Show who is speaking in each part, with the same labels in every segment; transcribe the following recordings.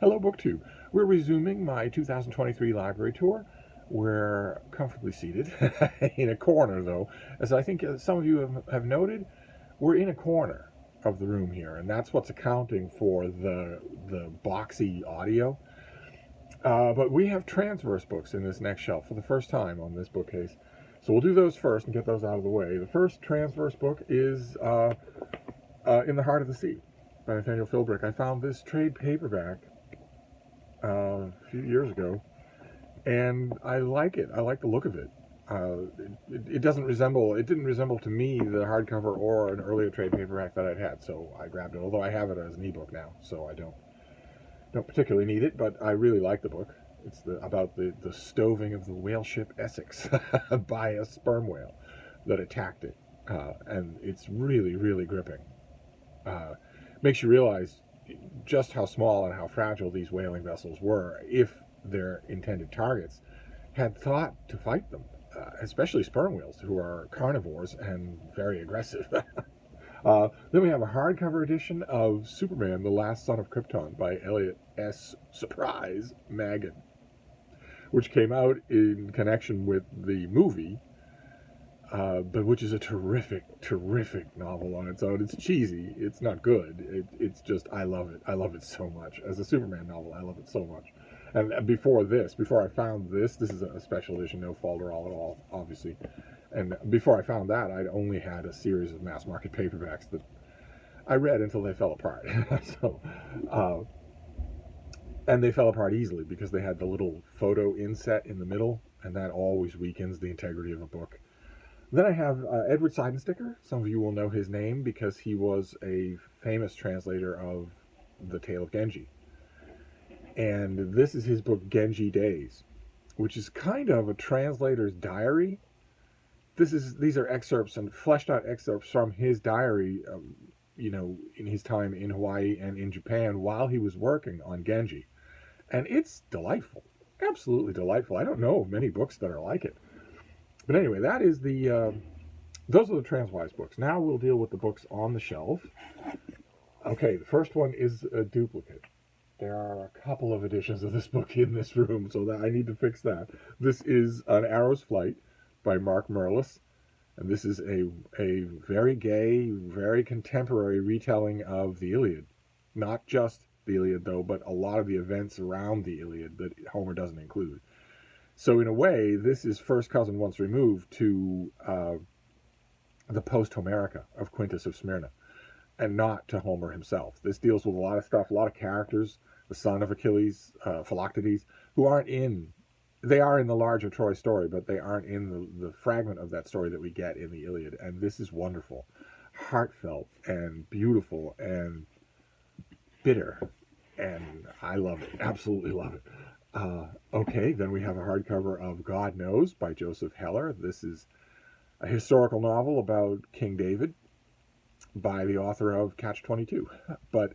Speaker 1: Hello, BookTube. We're resuming my 2023 library tour. We're comfortably seated in a corner, though. As I think some of you have noted, we're in a corner of the room here, and that's what's accounting for the boxy audio. But we have Transverse books in this next shelf for the first time on this bookcase. So we'll do those first and get those out of the way. The first Transverse book is In the Heart of the Sea by Nathaniel Philbrick. I found this trade paperback a few years ago, and I like it. I like the look of it. It didn't resemble to me the hardcover or an earlier trade paperback that I'd had, so I grabbed it. Although I have it as an ebook now, so I don't particularly need it, but I really like the book. It's about the stoving of the whale ship Essex by a sperm whale that attacked it, and it's really, really gripping. Makes you realize just how small and how fragile these whaling vessels were if their intended targets had thought to fight them, especially sperm whales, who are carnivores and very aggressive. Then we have a hardcover edition of Superman, The Last Son of Krypton by Elliot S. Surprise Maggin, which came out in connection with the movie, but which is a terrific novel on its own. It's cheesy. It's not good. It's just, I love it. I love it so much. As a Superman novel, I love it so much. And before I found this is a special edition, no folderol at all, obviously. And before I found that, I'd only had a series of mass market paperbacks that I read until they fell apart. And they fell apart easily because they had the little photo inset in the middle, and that always weakens the integrity of a book. Then I have Edward Seidensticker. Some of you will know his name because he was a famous translator of The Tale of Genji. And this is his book, Genji Days, which is kind of a translator's diary. These are excerpts and fleshed out excerpts from his diary, in his time in Hawaii and in Japan while he was working on Genji. And it's delightful, absolutely delightful. I don't know of many books that are like it. But anyway, those are the Transwise books. Now we'll deal with the books on the shelf. Okay, the first one is a duplicate. There are a couple of editions of this book in this room, so that I need to fix that. This is An Arrow's Flight by Mark Merlis, and this is a very gay, very contemporary retelling of the Iliad. Not just the Iliad, though, but a lot of the events around the Iliad that Homer doesn't include. So in a way, this is first cousin once removed to the post-Homerica of Quintus of Smyrna, and not to Homer himself. This deals with a lot of stuff, a lot of characters, the son of Achilles, Philoctetes, who aren't in, they are in the larger Troy story, but they aren't in the fragment of that story that we get in the Iliad. And this is wonderful, heartfelt and beautiful and bitter. And I love it, absolutely love it. Okay, then we have a hardcover of God Knows by Joseph Heller. This is a historical novel about King David by the author of Catch-22. But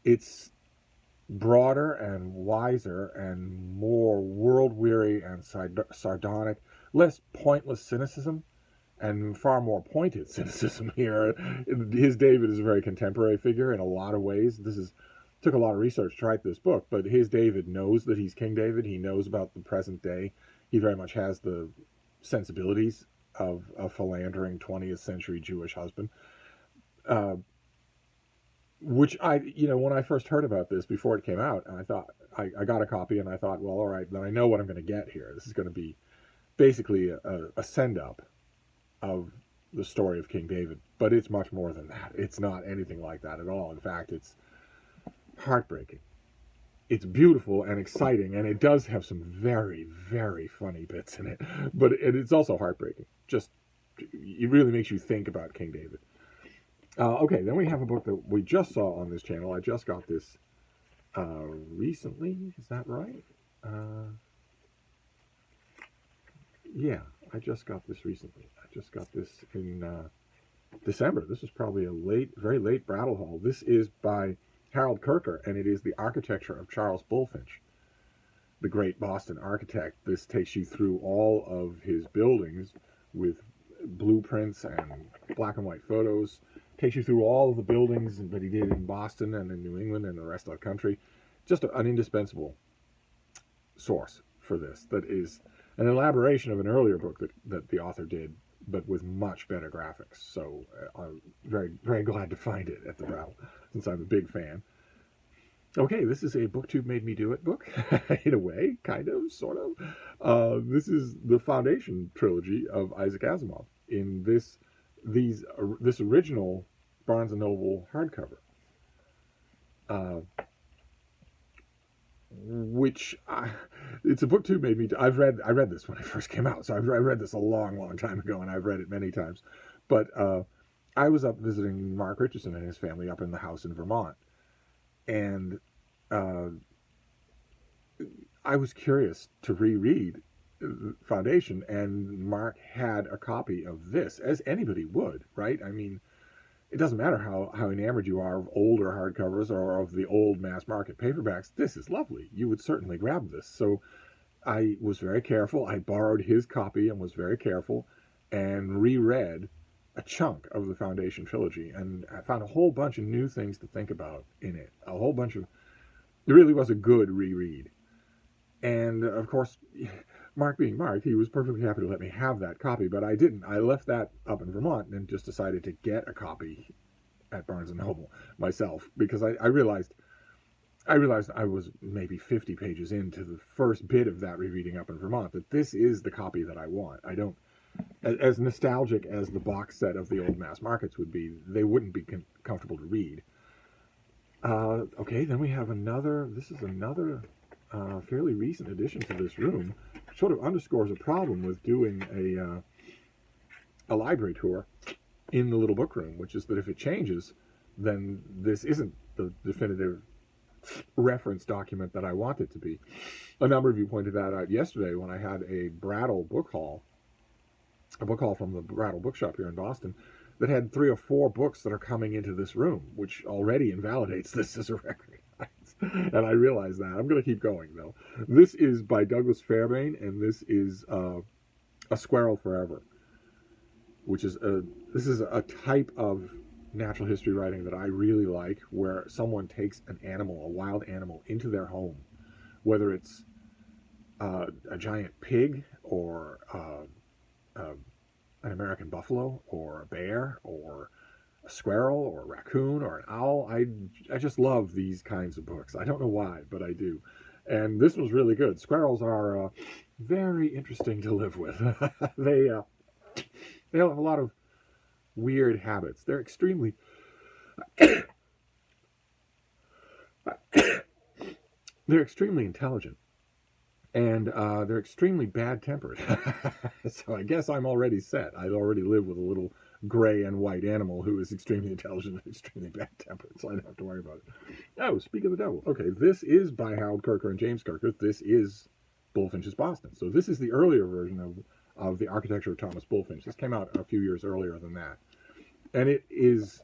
Speaker 1: it's broader and wiser and more world-weary and sardonic, less pointless cynicism and far more pointed cynicism here. His David is a very contemporary figure in a lot of ways. Took a lot of research to write this book, but his David knows that he's King David. He knows about the present day. He very much has the sensibilities of a philandering 20th century Jewish husband. Which when I first heard about this before it came out, and I thought, I got a copy and I thought, well, all right, then I know what I'm going to get here. This is going to be basically a send-up of the story of King David, but it's much more than that. It's not anything like that at all. In fact, it's heartbreaking. It's beautiful and exciting, and it does have some very, very funny bits in it, but it's also heartbreaking. It really makes you think about King David. Okay, then we have a book that we just saw on this channel. I just got this recently. Is that right? Yeah, I just got this recently. I just got this in December. This is probably a very late Brattle Haul. This is by Harold Kirker, and it is The Architecture of Charles Bulfinch, the great Boston architect. This takes you through all of his buildings with blueprints and black and white photos. Takes you through all of the buildings that he did in Boston and in New England and the rest of the country. just an indispensable source for this. That is an elaboration of an earlier book that the author did, but with much better graphics. So I'm very, very glad to find it at the Brattle, since I'm a big fan. Okay, this is a BookTube Made Me Do It book, in a way, kind of, sort of. This is the Foundation trilogy of Isaac Asimov in this original Barnes & Noble hardcover. It's a BookTube Made Me Do. I read this when it first came out, so I read this a long, long time ago, and I've read it many times. But I was up visiting Mark Richardson and his family up in the house in Vermont, and I was curious to reread Foundation, and Mark had a copy of this, as anybody would, right? I mean, it doesn't matter how enamored you are of older hardcovers or of the old mass market paperbacks. This is lovely. You would certainly grab this. So I was very careful. I borrowed his copy and was very careful and reread a chunk of the Foundation trilogy, and I found a whole bunch of new things to think about in it. A whole bunch of... It really was a good reread. And, of course, Mark being Mark, he was perfectly happy to let me have that copy, but I didn't. I left that up in Vermont and just decided to get a copy at Barnes & Noble myself, because I realized I was maybe 50 pages into the first bit of that rereading up in Vermont, that this is the copy that I want. I don't... As nostalgic as the box set of the old mass markets would be, they wouldn't be comfortable to read. Okay, then we have another... This is another fairly recent addition to this room. Sort of underscores a problem with doing a library tour in the little book room, which is that if it changes, then this isn't the definitive reference document that I want it to be. A number of you pointed that out yesterday when I had a Brattle book haul, a book haul from the Brattle bookshop here in Boston, that had 3 or 4 books that are coming into this room, which already invalidates this as a record. And I realize that. I'm going to keep going, though. This is by Douglas Fairbairn, and this is A Squirrel Forever, which is this is a type of natural history writing that I really like, where someone takes an animal, a wild animal, into their home, whether it's a giant pig or an American buffalo or a bear or a squirrel or a raccoon or an owl. I just love these kinds of books. I don't know why, but I do. And this was really good. Squirrels are very interesting to live with. They have a lot of weird habits. They're extremely they're extremely intelligent, and they're extremely bad-tempered. So I guess I'm already set. I already live with a little gray and white animal who is extremely intelligent and extremely bad-tempered, so I don't have to worry about it. Oh, speak of the devil. Okay, this is by Harold Kirker and James Kirker. This is Bullfinch's Boston. So this is the earlier version of The Architecture of Thomas Bullfinch. This came out a few years earlier than that. And it is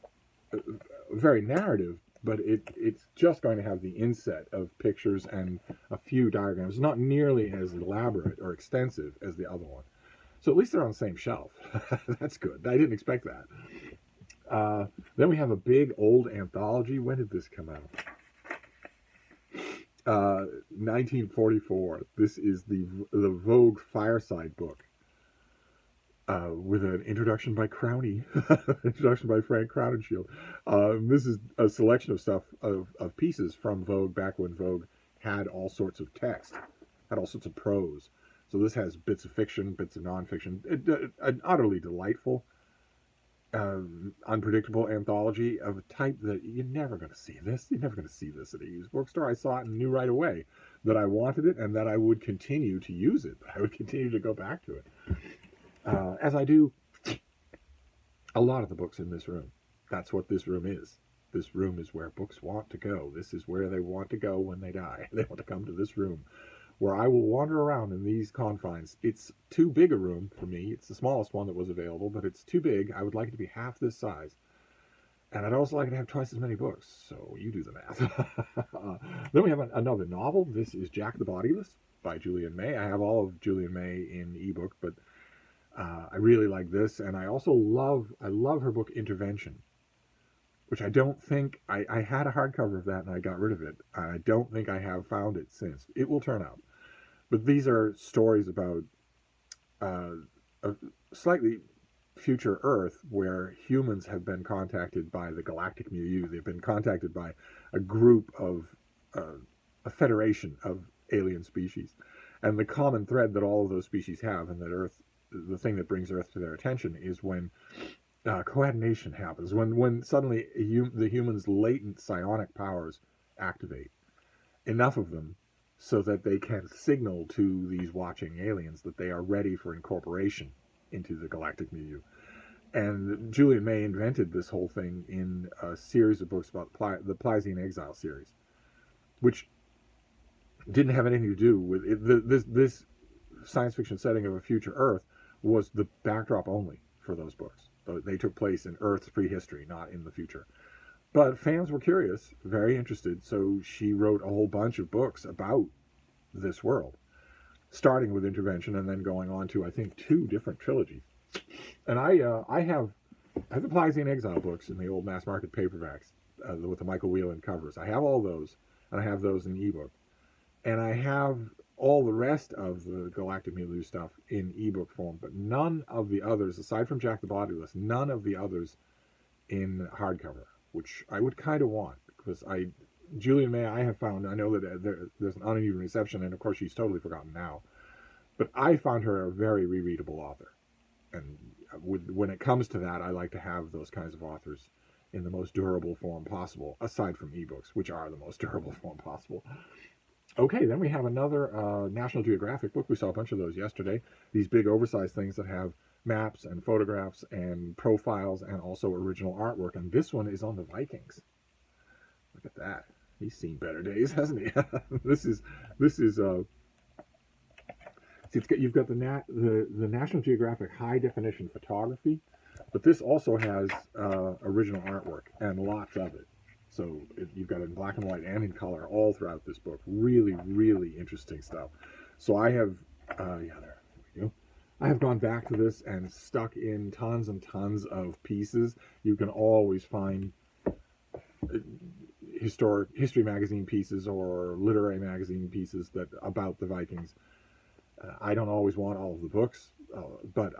Speaker 1: very narrative, but it's just going to have the inset of pictures and a few diagrams. Not nearly as elaborate or extensive as the other one. So at least they're on the same shelf. That's good. I didn't expect that. Then we have a big old anthology. When did this come out? 1944. This is the Vogue Fireside book. With an introduction by Crowney, introduction by Frank Crowninshield. This is a selection of stuff, of pieces from Vogue back when Vogue had all sorts of text, had all sorts of prose. So this has bits of fiction, bits of nonfiction. An utterly delightful, unpredictable anthology of a type that you're never going to see this. You're never going to see this at a used bookstore. I saw it and knew right away that I wanted it and that I would continue to use it. I would continue to go back to it. As I do a lot of the books in this room. That's what this room is. This room is where books want to go. This is where they want to go when they die. They want to come to this room, where I will wander around in these confines. It's too big a room for me. It's the smallest one that was available, but it's too big. I would like it to be half this size. And I'd also like it to have twice as many books. So you do the math. Then we have another novel. This is Jack the Bodiless by Julian May. I have all of Julian May in ebook, but I really like this. And I also love her book Intervention, which I don't think, I had a hardcover of that and I got rid of it. I don't think I have found it since. It will turn out. But these are stories about uh, a slightly future Earth where humans have been contacted by the galactic milieu. They've been contacted by a group of, a federation of alien species. And the common thread that all of those species have, and that Earth, the thing that brings Earth to their attention, is when coordination happens, when suddenly the humans' latent psionic powers activate, enough of them so that they can signal to these watching aliens that they are ready for incorporation into the galactic milieu. And Julian May invented this whole thing in a series of books about the Pleiadian Exile series, which didn't have anything to do with it. This science fiction setting of a future Earth was the backdrop only for those books. They took place in Earth's prehistory, not in the future. But fans were curious, very interested, so she wrote a whole bunch of books about this world, starting with Intervention and then going on to, I think, 2 different trilogies. And I have the Pleiadian Exile books in the old mass market paperbacks with the Michael Whelan covers. I have all those, and I have those in ebook. And I have all the rest of the Galactic Milieu stuff in ebook form, but none of the others, aside from Jack the Bodiless, none of the others in hardcover, which I would kind of want, because Julian May, I have found, I know that there's an uneven reception, and of course she's totally forgotten now, but I found her a very rereadable author. And when it comes to that, I like to have those kinds of authors in the most durable form possible, aside from ebooks, which are the most durable form possible. Okay, then we have another National Geographic book. We saw a bunch of those yesterday. These big oversized things that have maps and photographs and profiles and also original artwork. And this one is on the Vikings. Look at that. He's seen better days, hasn't he? This is you've got the National Geographic high definition photography, but this also has original artwork and lots of it. So you've got it in black and white and in color all throughout this book. Really, really interesting stuff. So I have, there we go. I have gone back to this and stuck in tons and tons of pieces. You can always find history magazine pieces or literary magazine pieces about the Vikings. I don't always want all of the books, but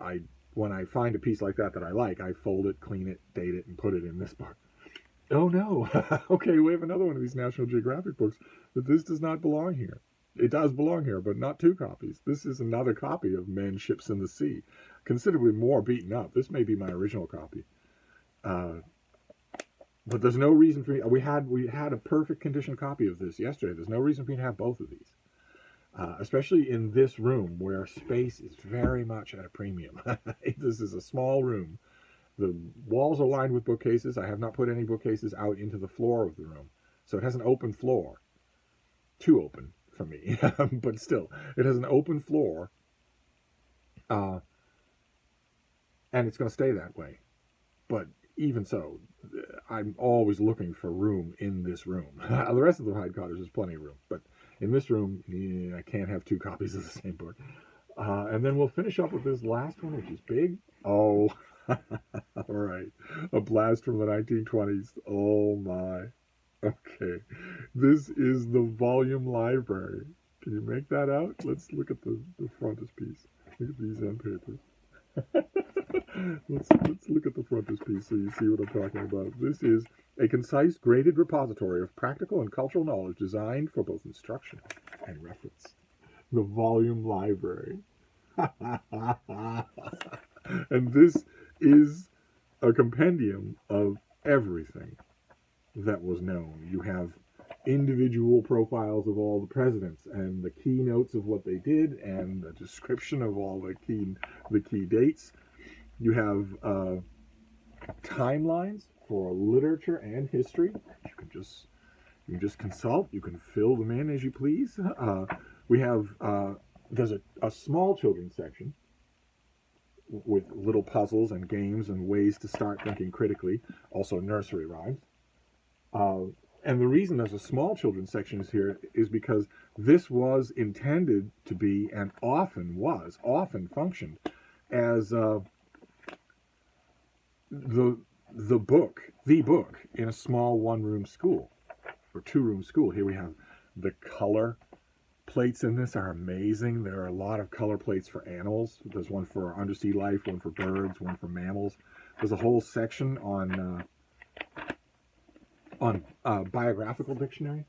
Speaker 1: when I find a piece like that I like, I fold it, clean it, date it, and put it in this book. Oh no, okay, we have another one of these National Geographic books, but this does not belong here. It does belong here, but not 2 copies. This is another copy of Men, Ships, and the Sea, considerably more beaten up. This may be my original copy. But there's no reason for me, we had a perfect condition copy of this yesterday. There's no reason for me to have both of these. Especially in this room where space is very much at a premium. This is a small room. The walls are lined with bookcases. I have not put any bookcases out into the floor of the room. So it has an open floor. Too open for me. But still, it has an open floor. And it's going to stay that way. But even so, I'm always looking for room in this room. The rest of the Hyde Cottage is plenty of room. But in this room, I can't have 2 copies of the same book. And then we'll finish up with this last one, which is big. Oh, all right. A blast from the 1920s. Oh, my. Okay. This is the volume library. Can you make that out? Let's look at the frontispiece. Look at these end papers. Let's look at the frontispiece so you see what I'm talking about. This is a concise, graded repository of practical and cultural knowledge designed for both instruction and reference. The volume library. And this is a compendium of everything that was known. You have individual profiles of all the presidents and the keynotes of what they did and a description of all the key dates. You have timelines for literature and history. You can just consult. You can fill them in as you please. We have there's a small children's section with little puzzles and games and ways to start thinking critically. Also nursery rhymes. And the reason there's a small children's section here is because this was intended to be, and often functioned as the the book in a small one-room school or two-room school. Here we have the color plates in this are amazing. There are a lot of color plates for animals. There's one for undersea life, one for birds, one for mammals. There's a whole section on biographical dictionary,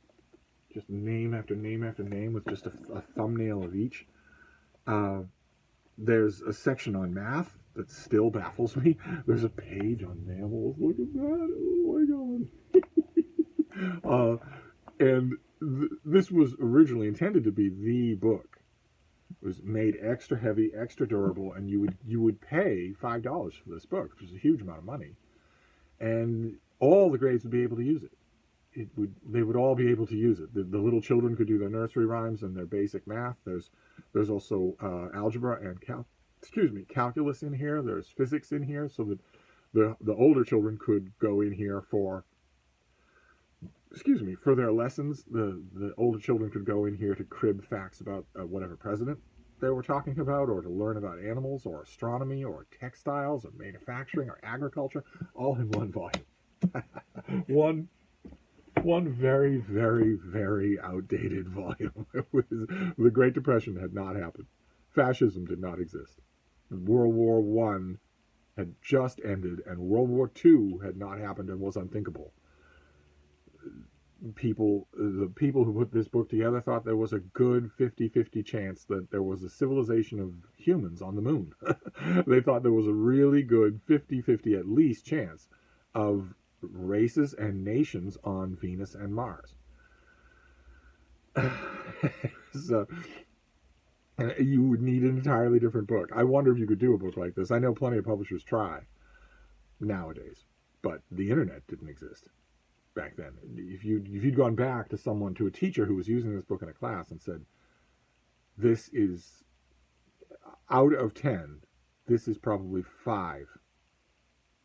Speaker 1: just name after name after name with just a thumbnail of each. There's a section on math that still baffles me. There's a page on mammals. Look at that! Oh my god! And this was originally intended to be the book. It was made extra heavy, extra durable, and you would pay $5 for this book, which is a huge amount of money, and all the grades would be able to use it. They would all be able to use it. The little children could do their nursery rhymes and their basic math. There's also algebra and calculus in here. There's physics in here, so that the older children could go in here for their lessons. The older children could go in here to crib facts about whatever president they were talking about, or to learn about animals, or astronomy, or textiles, or manufacturing, or agriculture, all in one volume. One very, very, very outdated volume. The Great Depression had not happened. Fascism did not exist. World War I had just ended, and World War II had not happened and was unthinkable. The people who put this book together thought there was a good 50-50 chance that there was a civilization of humans on the moon. They thought there was a really good 50-50 at least chance of races and nations on Venus and Mars. So you would need an entirely different book. I wonder if you could do a book like this. I know plenty of publishers try nowadays, but the internet didn't exist back then. If you'd gone back to a teacher who was using this book in a class and said, this is, out of 10, this is probably 5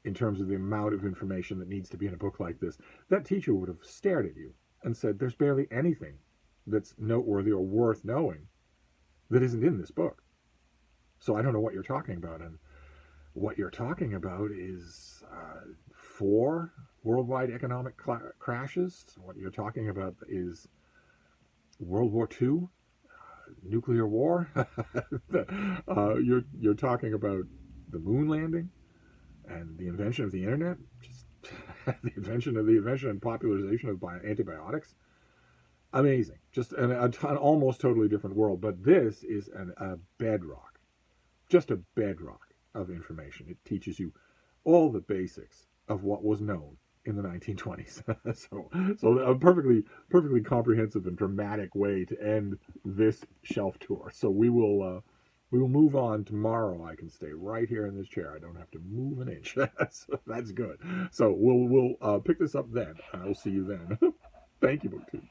Speaker 1: in terms of the amount of information that needs to be in a book like this, that teacher would have stared at you and said, there's barely anything that's noteworthy or worth knowing that isn't in this book. So I don't know what you're talking about. And what you're talking about is 4 worldwide economic crashes. What you're talking about is World War II, nuclear war. You're talking about the moon landing and the invention of the internet, just the invention and popularization of antibiotics. Amazing. Just an almost totally different world. But this is a bedrock, just a bedrock of information. It teaches you all the basics of what was known in the 1920s. so a perfectly comprehensive and dramatic way to end this shelf tour. So we will move on tomorrow. I can stay right here in this chair. I don't have to move an inch. So that's good. So we'll pick this up then. I will see you then. Thank you, BookTube.